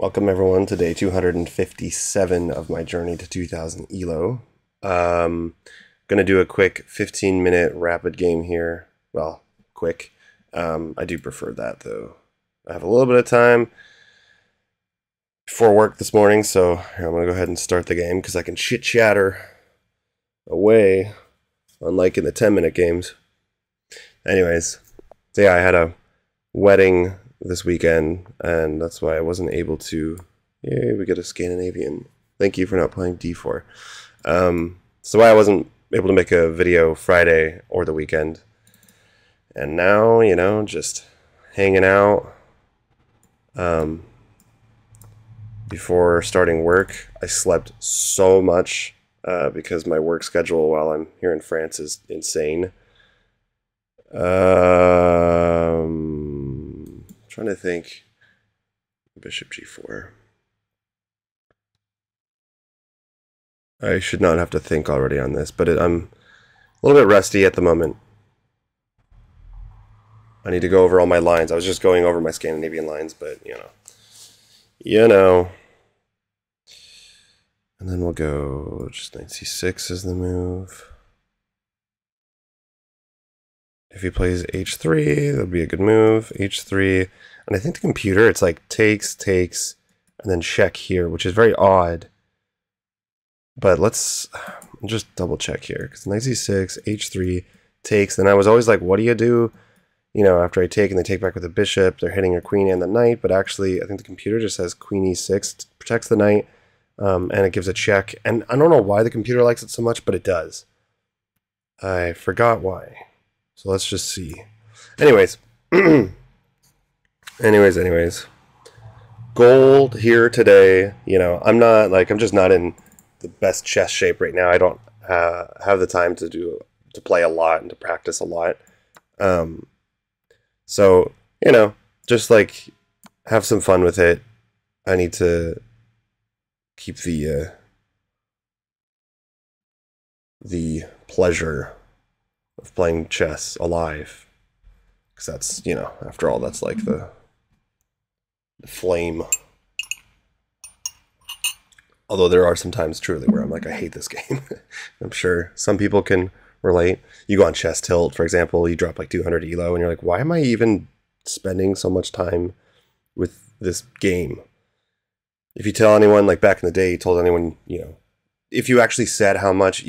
Welcome everyone to day 257 of my journey to 2000 ELO. Gonna do a quick 15-minute rapid game here. Well, quick. I do prefer that though. I have a little bit of time before work this morning, so I'm gonna go ahead and start the game because I can chit chatter away, unlike in the 10-minute games. Anyways, so yeah, I had a wedding this weekend, and that's why I wasn't able to. Yay, we get a Scandinavian. Thank you for not playing D4. So why I wasn't able to make a video Friday or the weekend. And now, you know, just hanging out. Before starting work, I slept so much because my work schedule while I'm here in France is insane. Trying to think. Bishop G4. I should not have to think already on this, but I'm a little bit rusty at the moment. I need to go over all my lines. I was just going over my Scandinavian lines, but you know. And then we'll go just knight c6 is the move. If he plays h3, that'd be a good move. h3, and I think the computer, it's like takes, and then check here, which is very odd. But let's just double check here, because knight c6, h3, takes. Then I was always like, what do you do? You know, after I take and they take back with the bishop, they're hitting your queen and the knight. But actually, I think the computer just says queen e6, protects the knight, and it gives a check. And I don't know why the computer likes it so much, but it does. I forgot why. So let's just see. Anyways. anyways. Gold here today. You know, I'm just not in the best chess shape right now. I don't have the time to play a lot and to practice a lot. So, you know, just like have some fun with it. I need to keep the pleasure of playing chess alive, because that's, you know, after all, that's like the flame. Although there are some times truly where I'm like, I hate this game. I'm sure some people can relate. You go on Chess Tilt, for example, you drop like 200 ELO and you're like, why am I even spending so much time with this game? If you tell anyone, like back in the day, you told anyone, you know, if I actually said how much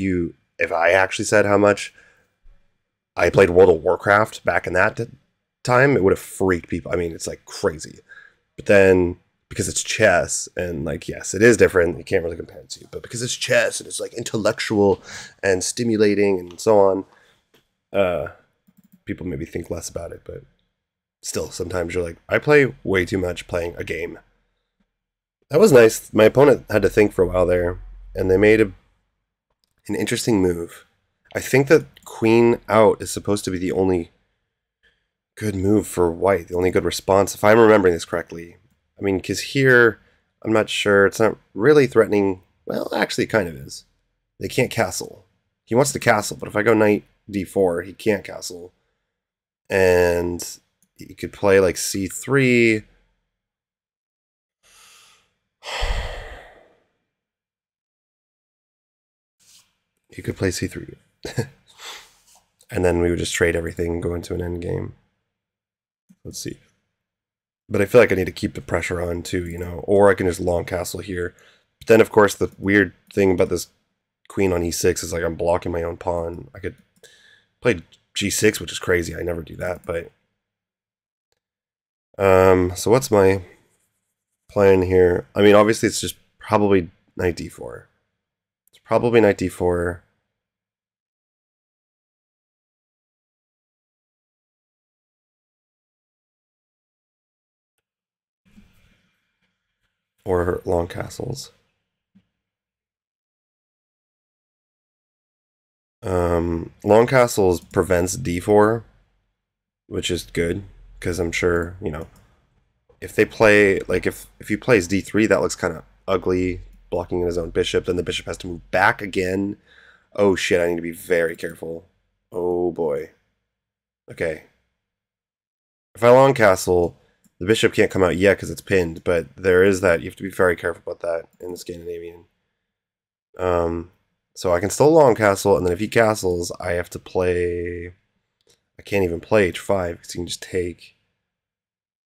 I played World of Warcraft back in that time, it would have freaked people. I mean, it's like crazy. But then, because it's chess, and like, yes, it is different. You can't really compare it to, but because it's chess and it's like intellectual and stimulating and so on, people maybe think less about it. But still, sometimes you're like, I play way too much playing a game. That was nice. My opponent had to think for a while there, and they made an interesting move. I think that queen out is supposed to be the only good move for white, the only good response, if I'm remembering this correctly. I mean, because here, I'm not sure, it's not really threatening. Well, actually, it kind of is. They can't castle. He wants to castle, but if I go knight d4, he can't castle. And he could play like c3. He could play c3. And then we would just trade everything and go into an end game. Let's see. But I feel like I need to keep the pressure on too, you know, or I can just long castle here. But then, of course, the weird thing about this queen on e6 is like I'm blocking my own pawn. I could play g6, which is crazy. I never do that, but so what's my plan here? I mean, obviously, it's just probably knight d4. It's probably knight d4. Or long castles. Long castles prevents d4, which is good, because I'm sure, you know, if they play, like if he plays d3, that looks kind of ugly, blocking his own bishop, then the bishop has to move back again. Oh shit, I need to be very careful. Oh boy. Okay. If I long castle, The bishop can't come out yet because it's pinned, but there is that. You have to be very careful about that in the Scandinavian. So I can still long castle, and then if he castles, I have to play... I can't even play h5 because he can just take.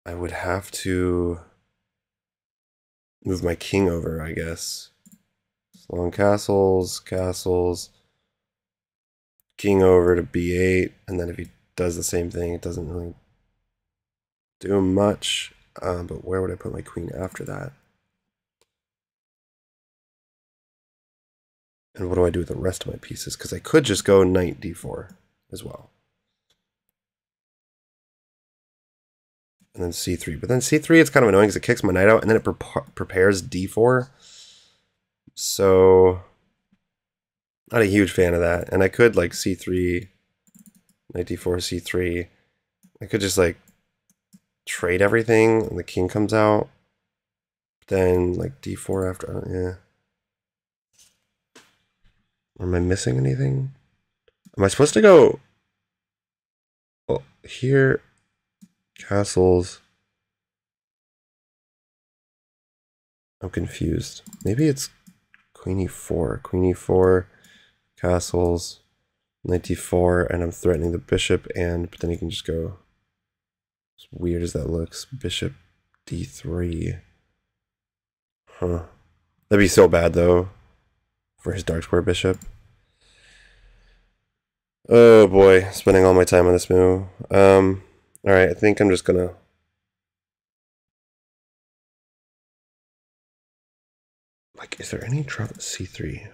I would have to move my king over, I guess. Long castles, castles, king over to b8, and then if he does the same thing, it doesn't really do much. But where would I put my queen after that? And what do I do with the rest of my pieces? Because I could just go knight d4 as well. And then c3. But then c3, it's kind of annoying because it kicks my knight out, and then it prepares d4. So, not a huge fan of that. And I could, like, c3, knight d4, c3. I could just, like, trade everything, and the king comes out. Then, like, d4 after, yeah. Am I missing anything? Am I supposed to go... Well, here... Castles. I'm confused. Maybe it's queen e4. Queen e4, castles, knight d4, and I'm threatening the bishop, but then you can just go... As weird as that looks. Bishop d3. Huh. That'd be so bad, though, for his dark square bishop. Oh, boy. Spending all my time on this move. Alright, I think I'm just gonna... Like, is there any trouble? c3.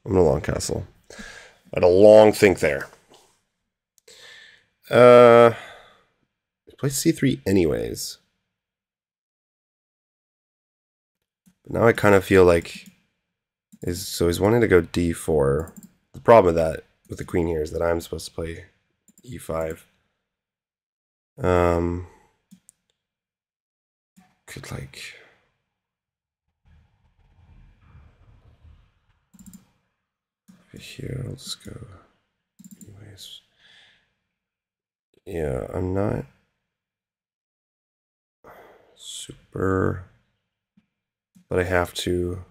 I'm gonna long castle. I had a long think there. Play c3 anyways. Now I kind of feel like so he's wanting to go d4. The problem with that, with the queen here, is that I'm supposed to play e5. Could like... Here, I'll just go anyways. Yeah, I'm not super... But I have to...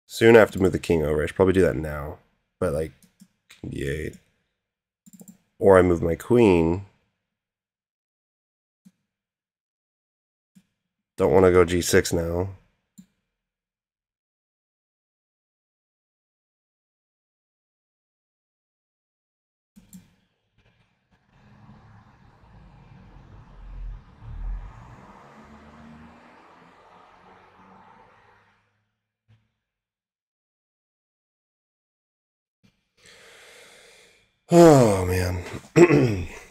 Soon I have to move the king over. I should probably do that now. But like, king d8. Or I move my queen. Don't want to go g6 now. Oh man,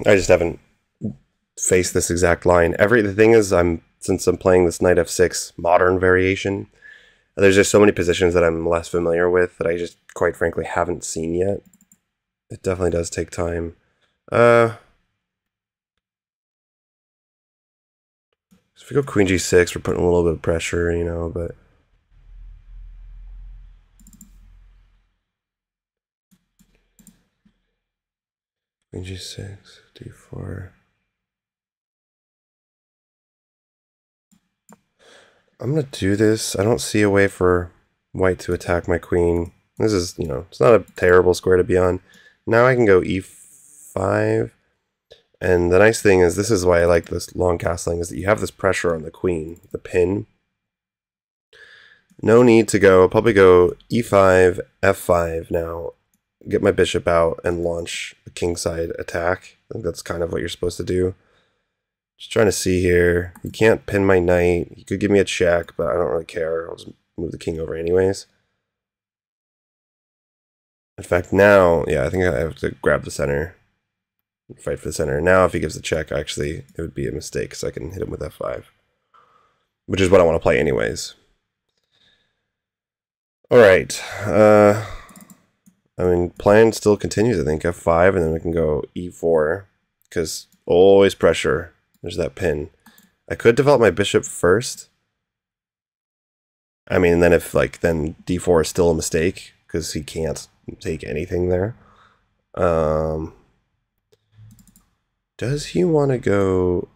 I just haven't faced this exact line. The thing is, since I'm playing this knight f6 modern variation, there's just so many positions that I'm less familiar with that I just quite frankly haven't seen yet. It definitely does take time. So if we go queen g6, we're putting a little bit of pressure, you know, but. Queen g6, d4. I'm going to do this. I don't see a way for white to attack my queen. This is, you know, it's not a terrible square to be on. Now I can go e5. And the nice thing is, this is why I like this long castling, is that you have this pressure on the queen, the pin. No need to go, I'll probably go e5, f5 now. Get my bishop out and launch a kingside attack. I think that's kind of what you're supposed to do. Just trying to see here. You can't pin my knight. You could give me a check, but I don't really care. I'll just move the king over anyways. In fact, now, yeah, I think I have to grab the center. Fight for the center. Now, if he gives the check, actually, it would be a mistake because I can hit him with f5. Which is what I want to play anyways. Alright. I mean, plan still continues, I think. f5, and then we can go e4. Because always pressure. There's that pin. I could develop my bishop first. I mean, then if like then d4 is still a mistake because he can't take anything there. Does he want to go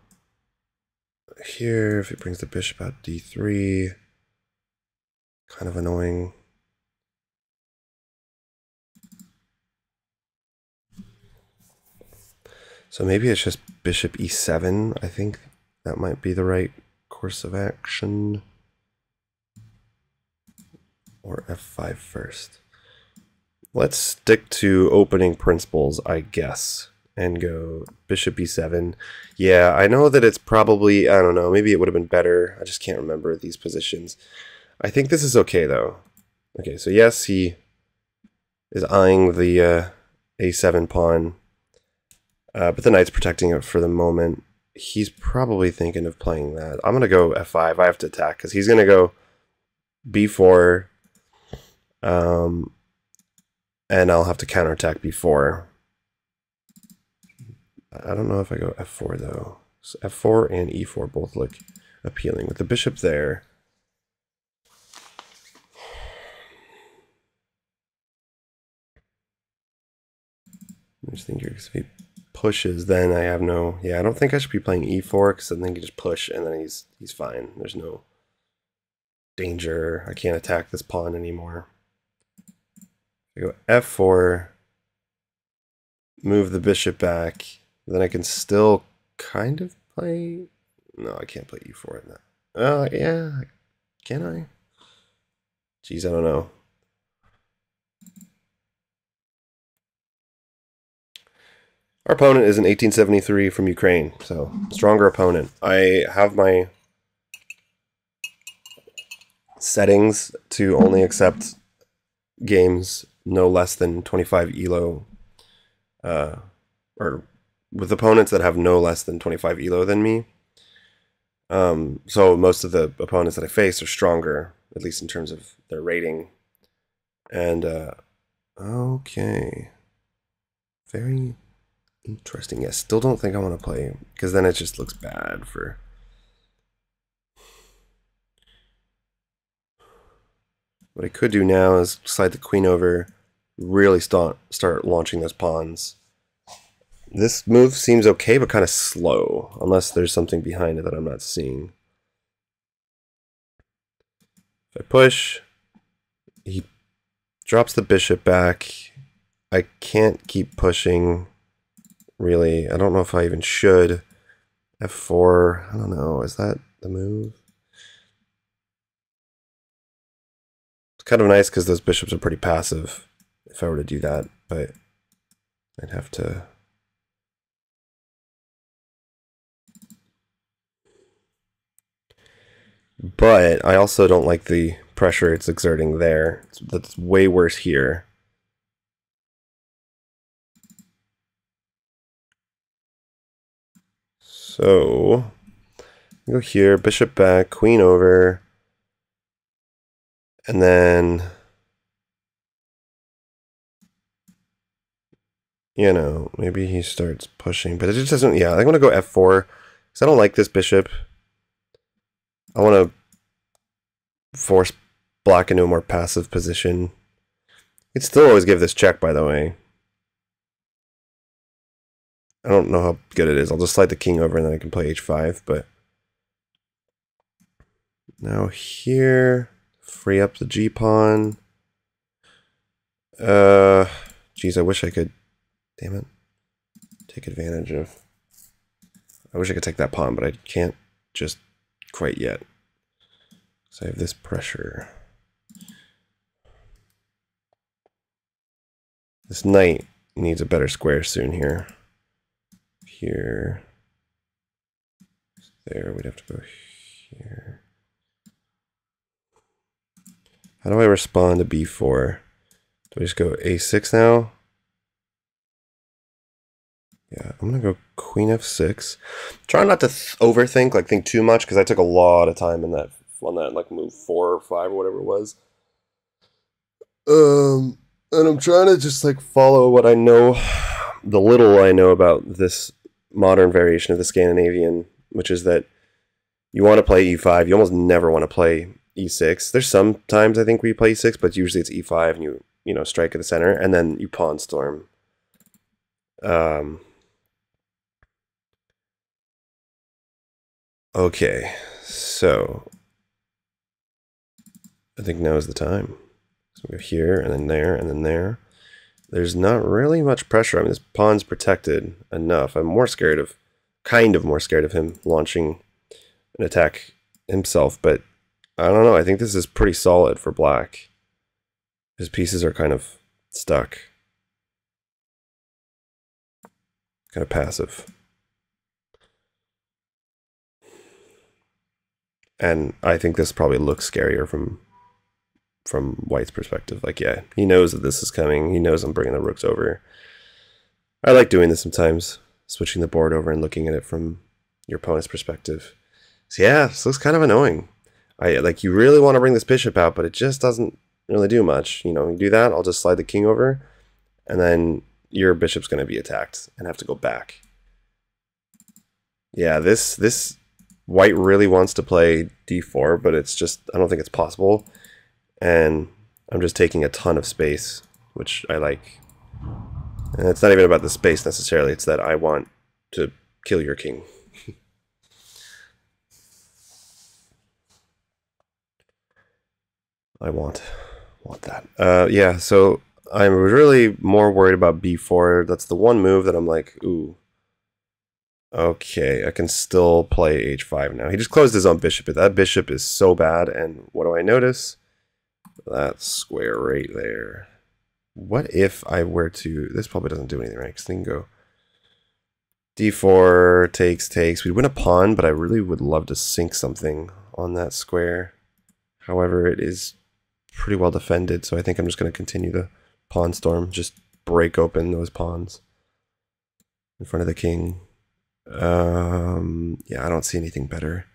here if he brings the bishop out d3? Kind of annoying. So maybe it's just bishop e7. I think that might be the right course of action. Or f5 first. Let's stick to opening principles, I guess, and go bishop e7. Yeah, I know that it's probably, I don't know, maybe it would have been better. I just can't remember these positions. I think this is okay, though. Okay, so yes, he is eyeing the a7 pawn, but the knight's protecting it for the moment. He's probably thinking of playing that. I'm going to go f5. I have to attack, because he's going to go b4, and I'll have to counterattack b4. I don't know if I go f4, though. So f4 and e4 both look appealing. With the bishop there, I just think if he pushes, then I have no... Yeah, I don't think I should be playing e4, because I think he just push, and then he's fine. There's no danger. I can't attack this pawn anymore. I go f4, move the bishop back, then I can still kind of play... No, I can't play e4 in that. Yeah, can I? Jeez, I don't know. Our opponent is an 1873 from Ukraine, so stronger opponent. I have my settings to only accept games no less than 25 elo, or with opponents that have no less than 25 elo than me. So most of the opponents that I face are stronger, at least in terms of their rating. And okay, very interesting. Yeah, still don't think I want to play, because then it just looks bad for... What I could do now is slide the queen over, really start launching those pawns. This move seems okay, but kind of slow, unless there's something behind it that I'm not seeing. If I push, he drops the bishop back. I can't keep pushing, really. I don't know if I even should. f4, I don't know, is that the move? It's kind of nice because those bishops are pretty passive if I were to do that, but I'd have to... But I also don't like the pressure it's exerting there. That's way worse here. So, go here, bishop back, queen over, and then, you know, maybe he starts pushing, but it just doesn't, yeah, I want to go f4, because I don't like this bishop. I want to force black into a more passive position. I'd still always give this check, by the way. I don't know how good it is. I'll just slide the king over and then I can play h5, but now here, free up the g-pawn. Geez, I wish I could, damn it, take advantage of... I wish I could take that pawn, but I can't just quite yet. So I have this pressure. This knight needs a better square soon here. Here. There, we'd have to go here. How do I respond to b4? Do I just go a6 now? Yeah, I'm gonna go queen f6. Try not to overthink, like think too much, because I took a lot of time in that on that like move 4 or 5 or whatever it was. And I'm trying to just like follow what I know, the little I know about this modern variation of the Scandinavian, which is that you want to play e5. You almost never want to play e6. There's sometimes I think we play e6, but usually it's e5 and you know, strike at the center, and then you pawn storm. Okay, so I think now is the time. So we go here, and then there, and then there. There's not really much pressure. I mean, this pawn's protected enough. I'm kind of more scared of him launching an attack himself, but I don't know. I think this is pretty solid for black. His pieces are kind of stuck. Kind of passive. And I think this probably looks scarier from white's perspective. Like, yeah, he knows that this is coming. He knows I'm bringing the rooks over. I like doing this sometimes, switching the board over and looking at it from your opponent's perspective. So yeah, this looks kind of annoying. Like, you really want to bring this bishop out, but it just doesn't really do much. You know, you do that, I'll just slide the king over, and then your bishop's going to be attacked and have to go back. Yeah, this white really wants to play d4, but it's just, I don't think it's possible. And I'm just taking a ton of space, which I like. And it's not even about the space necessarily, it's that I want to kill your king. I want that. Yeah, so I'm really more worried about b4. That's the one move that I'm like, ooh. Okay, I can still play h5 now. He just closed his own bishop. That bishop is so bad, and what do I notice? That square right there. What if I were to... This probably doesn't do anything, right? Because they can go d4, takes. We'd win a pawn, but I really would love to sink something on that square. However, it is pretty well defended, so I think I'm just going to continue the pawn storm. Just break open those pawns in front of the king. Yeah, I don't see anything better.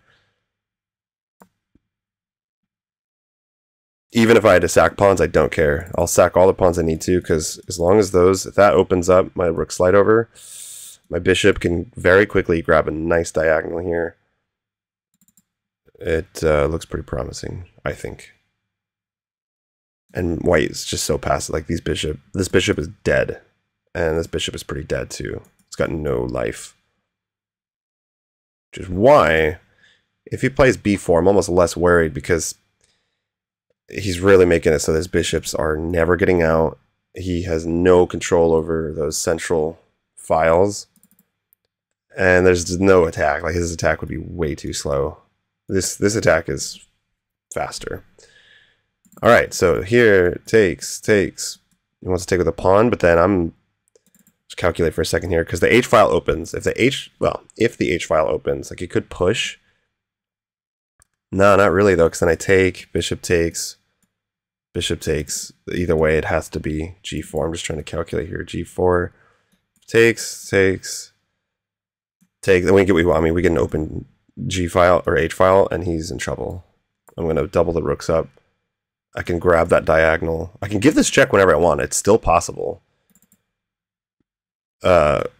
Even if I had to sack pawns, I don't care. I'll sack all the pawns I need to, because as long as if that opens up my rook slide over, my bishop can very quickly grab a nice diagonal here. It looks pretty promising, I think. And white is just so passive. Like, this bishop is dead, and this bishop is pretty dead too. It's got no life. Which is why, if he plays b4, I'm almost less worried, because he's really making it so that his bishops are never getting out. He has no control over those central files. And there's no attack. Like, his attack would be way too slow. This attack is faster. Alright, so here, takes. He wants to take with a pawn, but then I'm just calculate for a second here, because the H file opens. If the H file opens, like, you could push. No, not really though, because then I take, bishop takes. Either way, it has to be g4. I'm just trying to calculate here. g4 takes. Then we get an open g file or h file, and he's in trouble. I'm going to double the rooks up. I can grab that diagonal. I can give this check whenever I want. It's still possible. But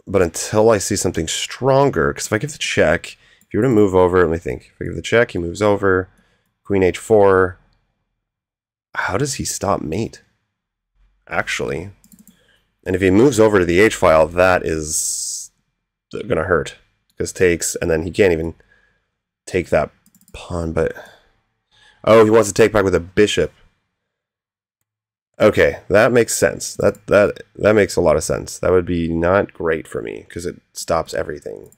until I see something stronger, because if I give the check, if you were to move over, let me think. If I give the check, he moves over. Queen h4. How does he stop mate? Actually. And if he moves over to the h file, that is going to hurt. Because takes, and then he can't even take that pawn, but... Oh, he wants to take back with a bishop. Okay, that makes sense. That makes a lot of sense. That would be not great for me, because it stops everything.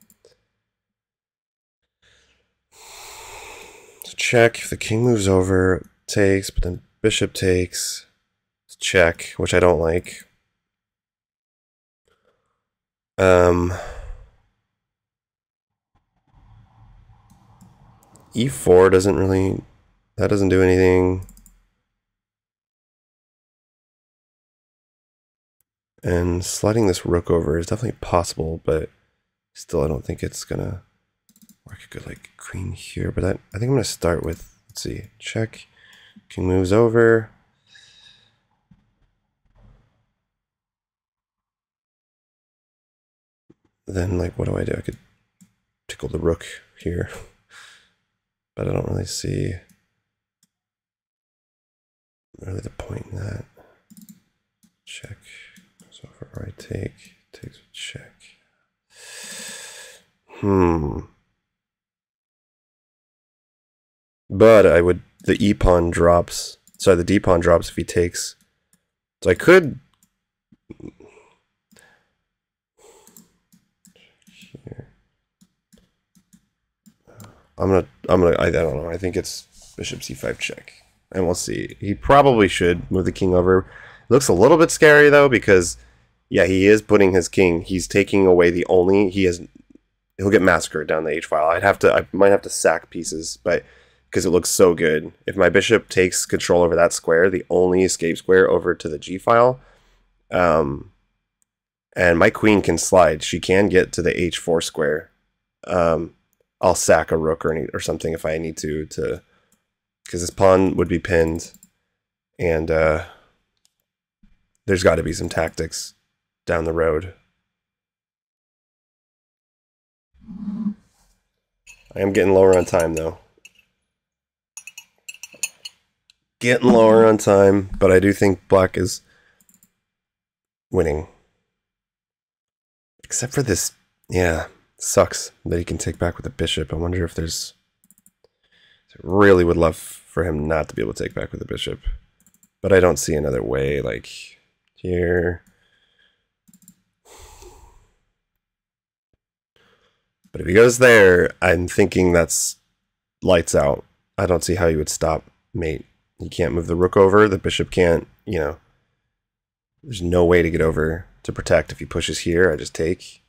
So check, if the king moves over, takes, but then bishop takes. Check, which I don't like. E4 doesn't really... That doesn't do anything. And sliding this rook over is definitely possible, but still I don't think it's gonna work a good, like, queen here. But I think I'm gonna start with, let's see, check. King moves over. Then, like, what do? I could tickle the rook here. But I don't really see really the point in that. Check. So for I take, takes a check. But I would, the E pawn drops, sorry, the D pawn drops if he takes. So I could. Here. I don't know. I think it's bishop c5 check. And we'll see. He probably should move the king over. It looks a little bit scary though, because yeah, he is putting his king. He's taking away the only, he'll get massacred down the H file. I might have to sack pieces, but because it looks so good. If my bishop takes control over that square, the only escape square over to the G file, and my queen can slide. She can get to the H4 square. I'll sack a rook or something if I need to because this pawn would be pinned, and there's got to be some tactics down the road. I am getting lower on time though. Getting lower on time, but I do think black is winning. Except for this, yeah, sucks that he can take back with the bishop. I wonder if there's... I really would love for him not to be able to take back with the bishop. But I don't see another way, like here. But if he goes there, I'm thinking that's lights out. I don't see how he would stop mate. He can't move the rook over. The bishop can't, you know. There's no way to get over to protect. If he pushes here, I just take.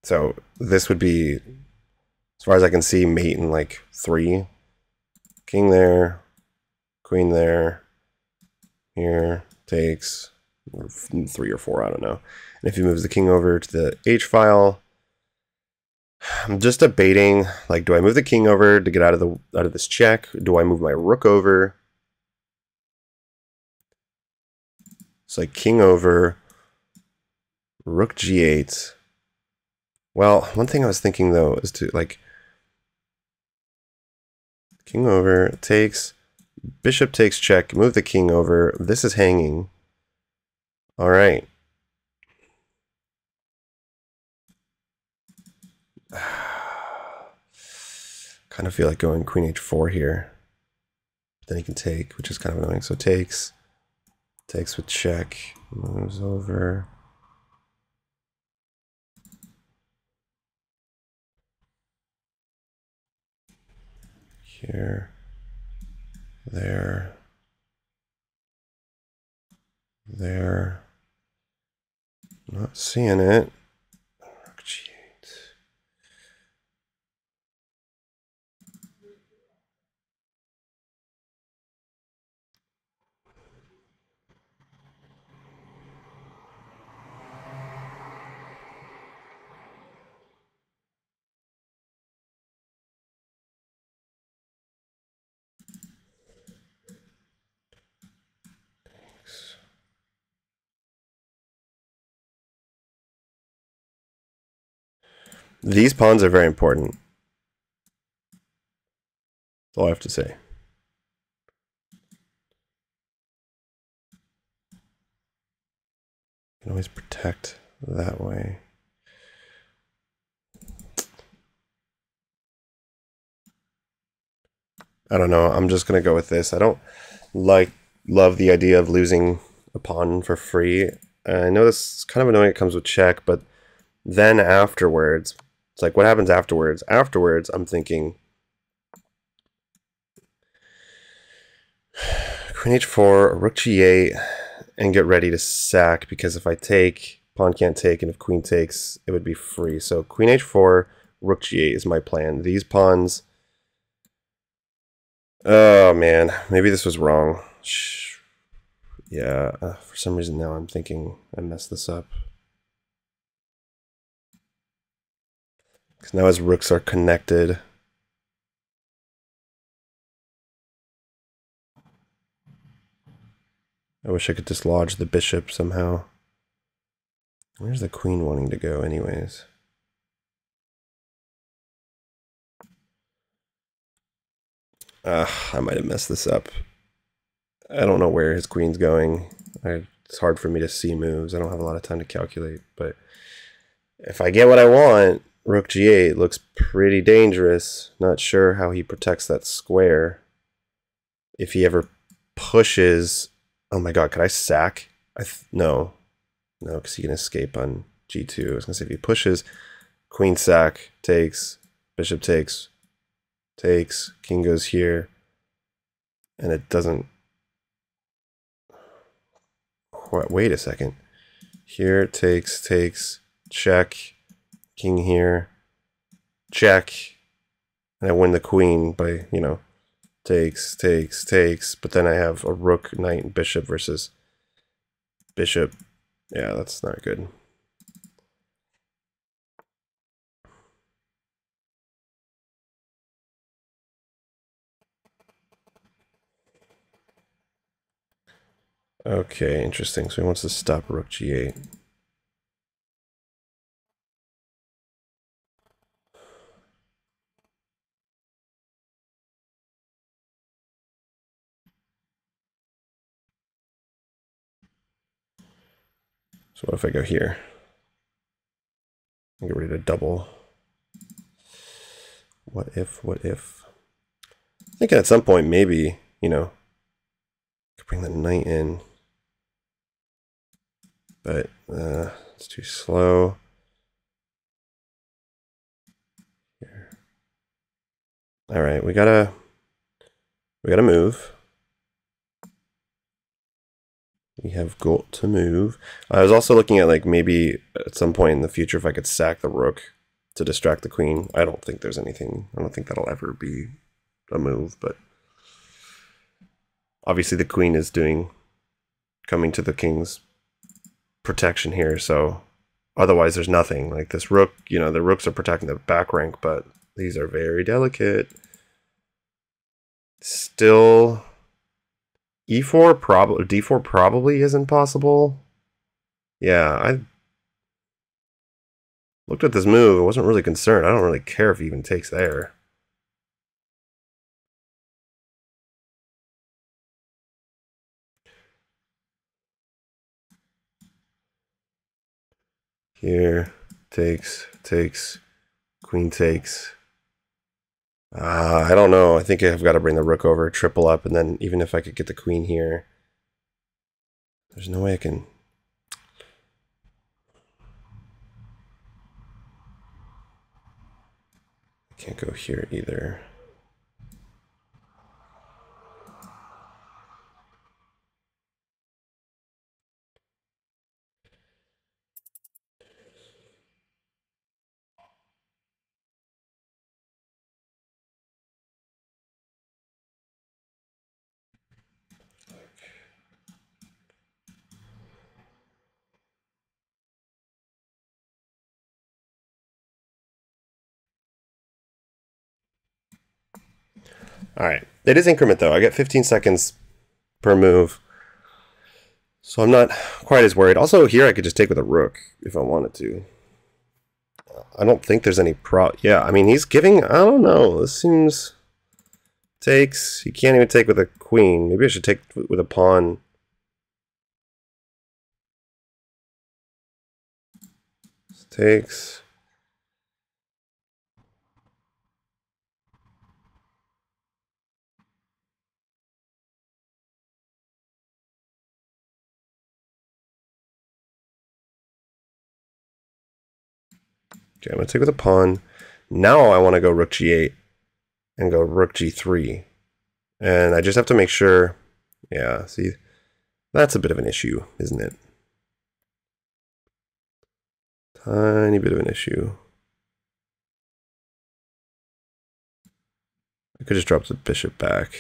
So this would be, as far as I can see, mate in like 3. King there, queen there, here, takes, or 3 or 4, I don't know. And if he moves the king over to the H file, I'm just debating, like, do I move the king over to get out of this check? Do I move my rook over? It's like king over, rook g8. Well, one thing I was thinking though is to like king over takes, bishop takes check, move the king over. This is hanging. All right. Kind of feel like going queen h4 here. But then he can take, which is kind of annoying. So takes with check, moves over. Here, there, there. Not seeing it. Rook g8. These pawns are very important. That's all I have to say. You can always protect that way. I don't know. I'm just gonna go with this. I don't love the idea of losing a pawn for free. I know this is kind of annoying. It comes with check, but then afterwards, it's like what happens afterwards? Afterwards, I'm thinking queen h4, rook g8, and get ready to sack, because if I take, pawn can't take, and if queen takes, it would be free. So queen h4, rook g8 is my plan. These pawns... Oh man, maybe this was wrong. Yeah, for some reason now I'm thinking I messed this up. Because now his rooks are connected. I wish I could dislodge the bishop somehow. Where's the queen wanting to go anyways? I might have messed this up. I don't know where his queen's going. It's hard for me to see moves. I don't have a lot of time to calculate. But if I get what I want, rook g8 looks pretty dangerous. Not sure how he protects that square. If he ever pushes... Oh my god, could I sack? No. No, because he can escape on g2. I was going to say if he pushes, queen sack, takes, bishop takes, king goes here, and it doesn't... Wait a second. Here, takes, check, king here, check, and I win the queen by, you know, takes, but then I have a rook, knight, and bishop versus bishop. Yeah, that's not good. Okay, interesting. So he wants to stop rook g8. So what if I go here? Get ready to double. What if? Thinking at some point maybe, you know, could bring the knight in. But it's too slow. Here. All right, we gotta move. We have got to move. I was also looking at like maybe at some point in the future if I could sack the rook to distract the queen. I don't think there's anything. I don't think that'll ever be a move, but obviously the queen is coming to the king's protection here, so otherwise there's nothing. Like this rook, you know, the rooks are protecting the back rank, but these are very delicate. Still E4 probably, D4 probably isn't possible. Yeah, I looked at this move. I wasn't really concerned. I don't really care if he even takes there. Here, takes, queen takes. I don't know. I think I've got to bring the rook over, triple up, and then even if I could get the queen here, there's no way I can. I can't go here either. All right. It is increment, though. I get 15 seconds per move. So I'm not quite as worried. Also, here I could just take with a rook if I wanted to. I don't think there's any Yeah, I mean, he's giving... I don't know. This seems... Takes. He can't even take with a queen. Maybe I should take with a pawn. Takes. Okay, I'm going to take with a pawn. Now I want to go rook g8 and go rook g3. And I just have to make sure... Yeah, see, that's a bit of an issue, isn't it? Tiny bit of an issue. I could just drop the bishop back.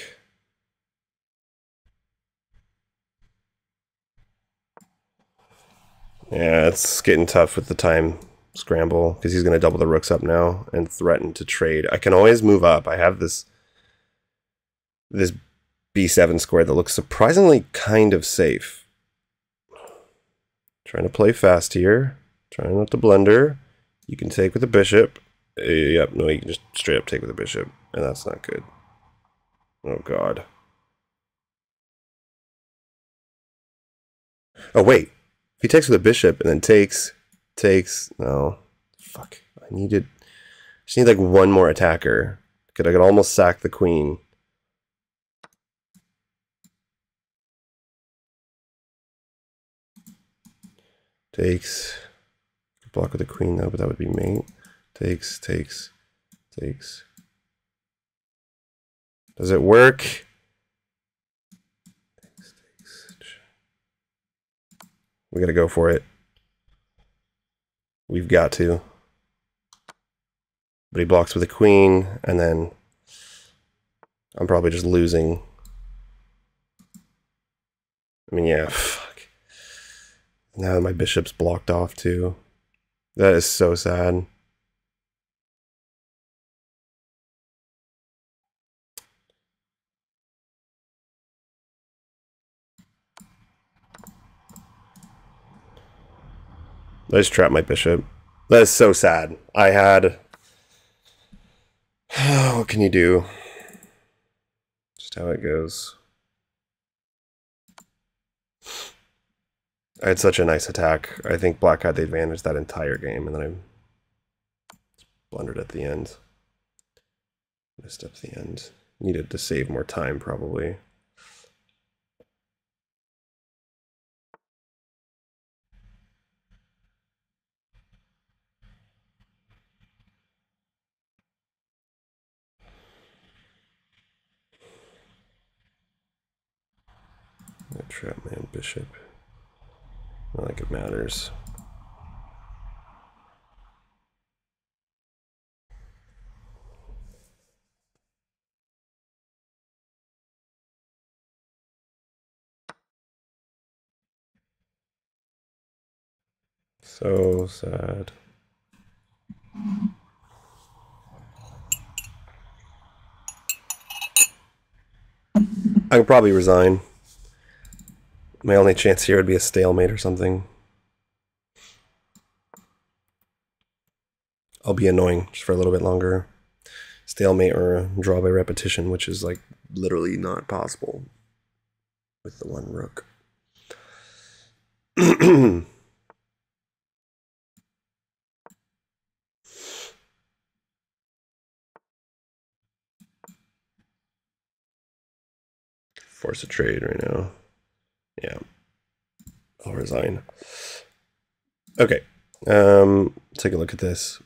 Yeah, it's getting tough with the time scramble because he's going to double the rooks up now and threaten to trade. I can always move up. I have this b7 square that looks surprisingly kind of safe. Trying to play fast here. Trying not to blunder. You can take with the bishop. Yep, no, you can just straight up take with the bishop, and that's not good. Oh god. Oh wait. If he takes with a bishop and then takes. No. Fuck. Just need like one more attacker. I could almost sack the queen. Takes. Block with the queen though, but that would be mate. Takes. Does it work? We gotta go for it. We've got to. But he blocks with a queen, and then I'm probably just losing. I mean, yeah, fuck. Now my bishop's blocked off too. That is so sad. I just trapped my bishop. That is so sad. I had... What can you do? Just how it goes. I had such a nice attack. I think black had the advantage that entire game, and then I blundered at the end. Missed up the end. Needed to save more time, probably. I trap my own bishop. Not like it matters. So sad. I could probably resign. My only chance here would be a stalemate or something. I'll be annoying just for a little bit longer. Stalemate or a draw by repetition, which is like literally not possible with the one rook. Force a trade right now. Yeah. I'll resign. Okay. Take a look at this.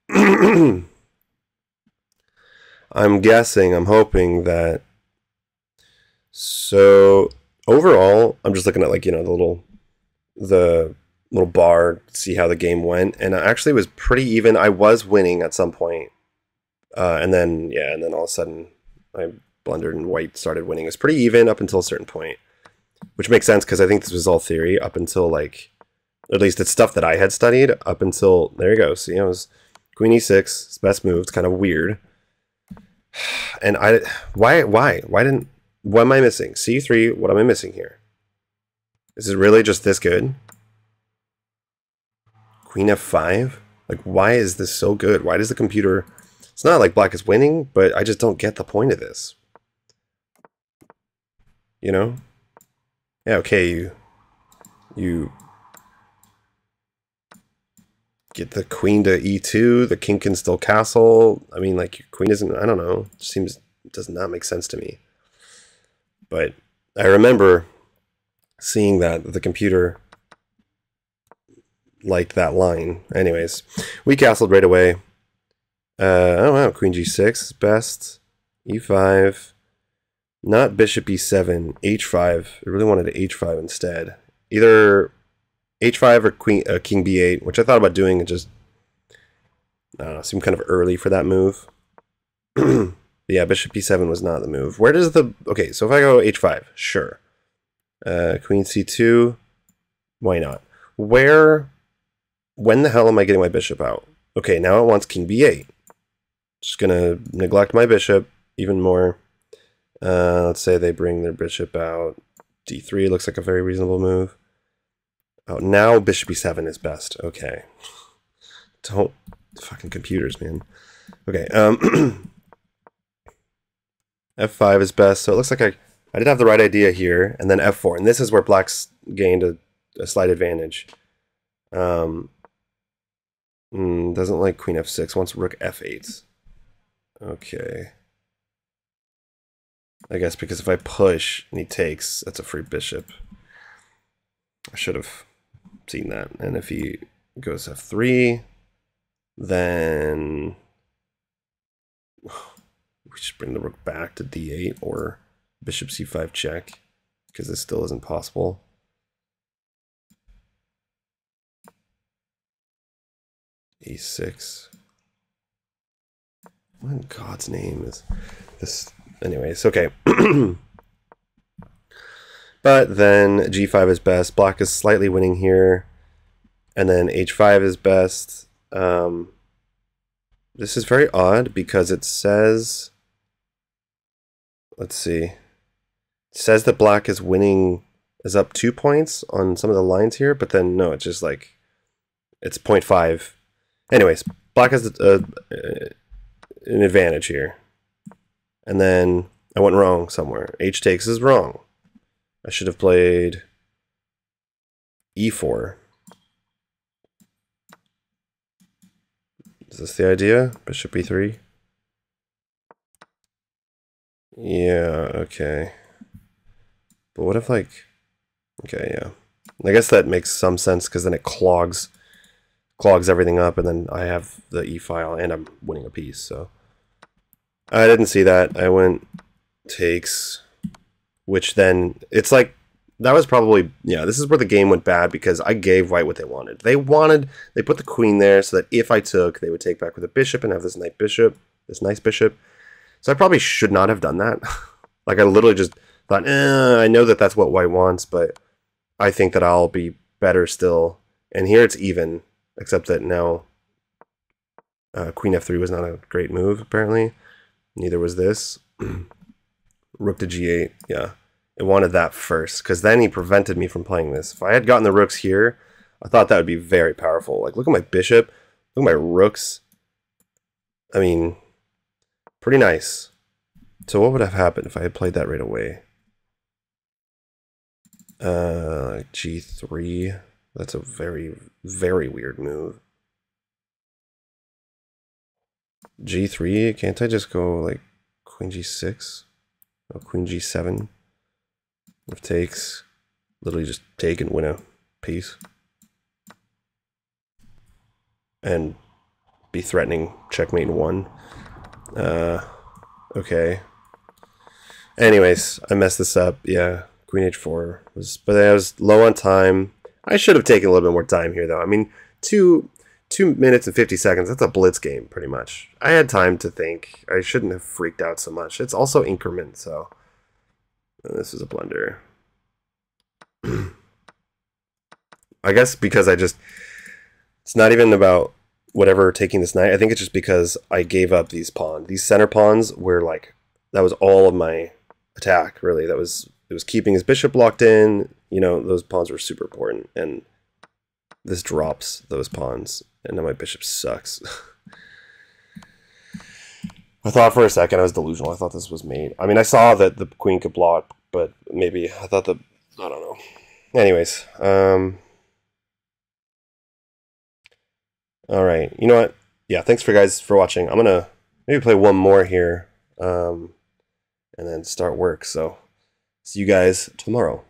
I'm guessing, I'm hoping that... So, overall, I'm just looking at, like, you know, the little bar, see how the game went, and I actually was pretty even. I was winning at some point. And then all of a sudden, I blundered and white started winning. It was pretty even up until a certain point, which makes sense because I think this was all theory up until, like, at least it's stuff that I had studied up until, there you go. See, I was queen e6, it's best move. It's kind of weird. And why what am I missing? c3, what am I missing here? Is it really just this good? Queen f5? Like, why is this so good? Why does the computer... It's not like black is winning, but I just don't get the point of this. You know? Yeah, okay, you get the queen to e2, the king can still castle. I mean, like, your queen isn't... I don't know. It does not make sense to me. But I remember seeing that the computer liked that line. Anyways, we castled right away. Oh wow, queen g6 is best. e5. Not bishop e7, h5. I really wanted h5 instead. Either h5 or king b8, which I thought about doing. It just, I don't know, seemed kind of early for that move. Yeah, bishop e7 was not the move. Where does the... Okay, so if I go h5, sure. Queen c2, why not? When the hell am I getting my bishop out? Okay, now it wants king b8. Just gonna neglect my bishop even more. Let's say they bring their bishop out. d3 looks like a very reasonable move. Oh, now bishop e7 is best. Okay. Don't... Fucking computers, man. Okay, F5 is best, so it looks like I did have the right idea here, and then F4, and this is where black's gained a slight advantage. Doesn't like queen F6, wants rook F8. Okay. I guess because if I push and he takes, that's a free bishop. I should have seen that. And if he goes F3, then we just bring the rook back to D8 or bishop C5 check, because this still isn't possible. E6. What in God's name is this? Anyways, okay. But then G5 is best. Black is slightly winning here. And then H5 is best. This is very odd because it says... Let's see. It says that black is winning, is up 2 points on some of the lines here, but then no, it's just like, it's 0.5. Anyways, black has an advantage here. And then I went wrong somewhere. H takes is wrong. I should have played E4. Is this the idea? Bishop E3? Yeah, okay. But what if, like... Okay, yeah. I guess that makes some sense, because then it clogs everything up, and then I have the E file, and I'm winning a piece, so... I didn't see that. I went takes, which then... It's like... That was probably... Yeah, this is where the game went bad, because I gave white what they wanted. They put the queen there, so that if I took, they would take back with a bishop, and have this nice bishop. So I probably should not have done that. Like, I literally just thought, I know that that's what white wants, but I think that I'll be better still. And here it's even, except that now queen f3 was not a great move, apparently. Neither was this. Rook to g8, yeah. It wanted that first, because then he prevented me from playing this. If I had gotten the rooks here, I thought that would be very powerful. Like, look at my bishop, look at my rooks. I mean... Pretty nice. So what would have happened if I had played that right away? G3. That's a very, very weird move. G3. Can't I just go like queen G6? Or queen G7? If takes. Literally just take and win a piece. And be threatening checkmate in 1. Okay. Anyways, I messed this up. Yeah, queen h4 was, but I was low on time. I should have taken a little bit more time here, though. I mean, 2 minutes and 50 seconds. That's a blitz game, pretty much. I had time to think. I shouldn't have freaked out so much. It's also increment, so this is a blunder. I guess because it's not even about whatever taking this knight. I think it's just because I gave up these pawns. These center pawns were like, that was all of my attack, really. It was keeping his bishop locked in. You know, those pawns were super important, and this drops those pawns, and now my bishop sucks. I thought for a second I was delusional. I thought this was mate. I mean, I saw that the queen could block, but maybe I thought I don't know. Anyways, all right, you know what? Yeah, thanks for watching. I'm gonna maybe play one more here, and then start work. So see you guys tomorrow.